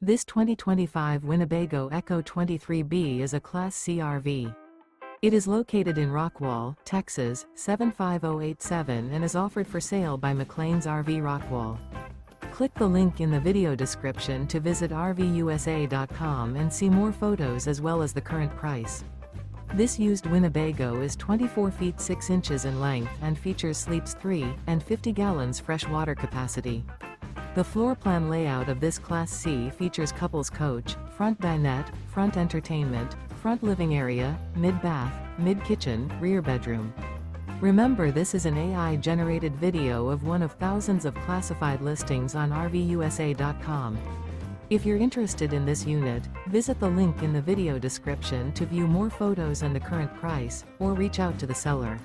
This 2025 Winnebago Ekko 23B is a Class C RV. It is located in Rockwall, Texas, 75087 and is offered for sale by McClain's RV Rockwall. Click the link in the video description to visit RVUSA.com and see more photos as well as the current price. This used Winnebago is 24 feet 6 inches in length and features sleeps 3 and 50 gallons fresh water capacity. The floor plan layout of this Class C features couples coach, front dinette, front entertainment, front living area, mid-bath, mid-kitchen, rear bedroom. Remember, this is an AI-generated video of one of thousands of classified listings on RVUSA.com. If you're interested in this unit, visit the link in the video description to view more photos and the current price, or reach out to the seller.